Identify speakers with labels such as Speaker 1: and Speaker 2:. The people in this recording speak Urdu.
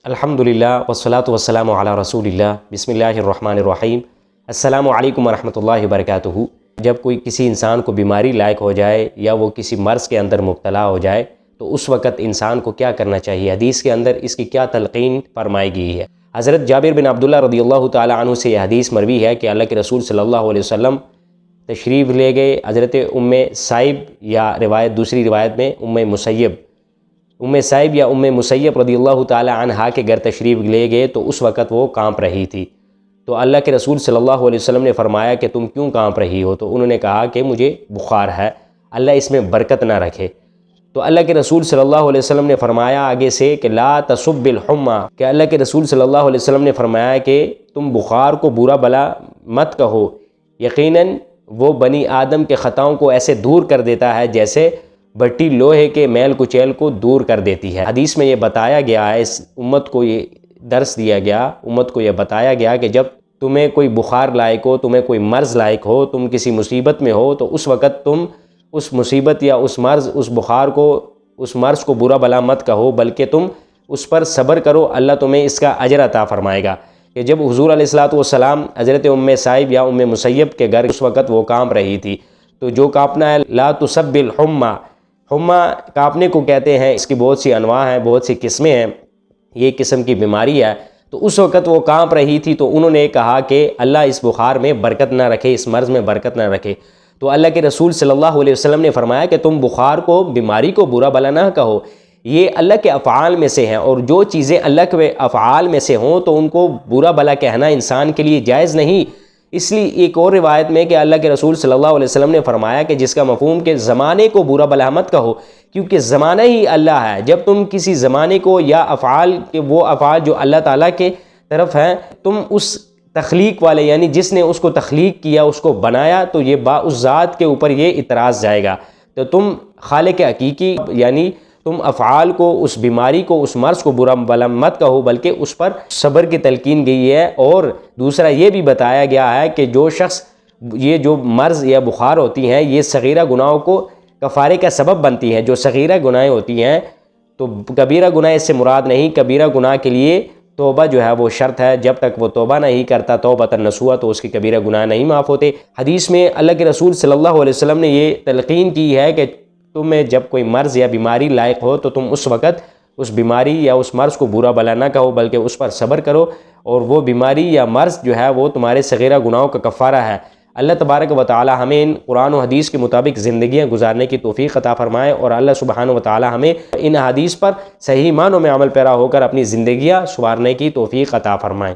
Speaker 1: الحمدللہ والصلاۃ والسلام علی رسول اللہ بسم اللہ الرحمن الرحیم السلام علیکم ورحمۃ اللہ وبرکاتہ۔ جب کوئی کسی انسان کو بیماری لاحق ہو جائے یا وہ کسی مرض کے اندر مبتلا ہو جائے تو اس وقت انسان کو کیا کرنا چاہیے، حدیث کے اندر اس کی کیا تلقین فرمائی گئی ہے۔ حضرت جابر بن عبداللہ رضی اللہ تعالی عنہ سے یہ حدیث مروی ہے کہ اللہ کے رسول صلی اللہ علیہ وسلم تشریف لے گئے حضرت ام سائب یا دوسری روایت میں ام سائب یا ام مسیب رضی اللہ تعالی عنہا کے گھر تشریف لے گئے تو اس وقت وہ کانپ رہی تھی۔ تو اللہ کے رسول صلی اللہ علیہ وسلم نے فرمایا کہ تم کیوں کانپ رہی ہو؟ تو انہوں نے کہا کہ مجھے بخار ہے، اللہ اس میں برکت نہ رکھے۔ تو اللہ کے رسول صلی اللہ علیہ وسلم نے فرمایا آگے سے کہ لا تصب الحمى، کہ اللہ کے رسول صلی اللہ علیہ وسلم نے فرمایا کہ تم بخار کو برا بلا مت کہو، یقیناً وہ بنی آدم کے خطاؤں کو ایسے دور کر دیتا ہے جیسے بھٹی لوہے کے میل کچیل کو دور کر دیتی ہے۔ حدیث میں یہ بتایا گیا ہے، اس امت کو یہ درس دیا گیا، امت کو یہ بتایا گیا کہ جب تمہیں کوئی بخار لاحق ہو، تمہیں کوئی مرض لاحق ہو، تم کسی مصیبت میں ہو تو اس وقت تم اس مصیبت یا اس مرض، اس بخار کو، اس مرض کو برا بلا مت کہو، بلکہ تم اس پر صبر کرو، اللہ تمہیں اس کا اجر عطا فرمائے گا۔ کہ جب حضور علیہ الصلوۃ والسلام حضرت ام سائب یا ام مسیب کے گھر اس وقت وہ کانپ رہی تھی، تو جو کانپنا ہے لا تصب الحمى، حمہ کانپنے کو کہتے ہیں، اس کی بہت سی انواع ہیں، بہت سی قسمیں ہیں، یہ قسم کی بیماری ہے۔ تو اس وقت وہ کانپ رہی تھی تو انہوں نے کہا کہ اللہ اس بخار میں برکت نہ رکھے، اس مرض میں برکت نہ رکھے۔ تو اللہ کے رسول صلی اللہ علیہ وسلم نے فرمایا کہ تم بخار کو، بیماری کو برا بلا نہ کہو، یہ اللہ کے افعال میں سے ہیں، اور جو چیزیں اللہ کے افعال میں سے ہوں تو ان کو برا بلا کہنا انسان کے لیے جائز نہیں۔ اس لیے ایک اور روایت میں کہ اللہ کے رسول صلی اللہ علیہ وسلم نے فرمایا کہ جس کا مفہوم کہ زمانے کو برا بلا مت کہو، کیونکہ زمانہ ہی اللہ ہے۔ جب تم کسی زمانے کو یا افعال کے، وہ افعال جو اللہ تعالیٰ کے طرف ہیں، تم اس تخلیق والے یعنی جس نے اس کو تخلیق کیا، اس کو بنایا، تو یہ اس ذات کے اوپر یہ اعتراض جائے گا۔ تو تم خالق حقیقی یعنی تم افعال کو، اس بیماری کو، اس مرض کو برا بلا مت کہو، بلکہ اس پر صبر کی تلقین گئی ہے۔ اور دوسرا یہ بھی بتایا گیا ہے کہ جو شخص، یہ جو مرض یا بخار ہوتی ہیں، یہ صغیرہ گناہوں کو کفارے کا سبب بنتی ہیں۔ جو صغیرہ گناہیں ہوتی ہیں تو کبیرہ گناہ اس سے مراد نہیں، کبیرہ گناہ کے لیے توبہ جو ہے وہ شرط ہے، جب تک وہ توبہ نہیں کرتا توبۃ نصوحا تو اس کی کبیرہ گناہ نہیں معاف ہوتے۔ حدیث میں اللہ کے رسول صلی اللہ علیہ وسلم نے یہ تلقین کی ہے کہ تمہیں جب کوئی مرض یا بیماری لاحق ہو تو تم اس وقت اس بیماری یا اس مرض کو برا بلا نہ کہو، بلکہ اس پر صبر کرو، اور وہ بیماری یا مرض جو ہے وہ تمہارے صغیرہ گناہوں کا کفارہ ہے۔ اللہ تبارک و تعالی ہمیں ان قرآن و حدیث کے مطابق زندگیاں گزارنے کی توفیق عطا فرمائے، اور اللہ سبحانہ و تعالی ہمیں ان حدیث پر صحیح معنوں میں عمل پیرا ہو کر اپنی زندگیاں سنوارنے کی توفیق عطا فرمائے۔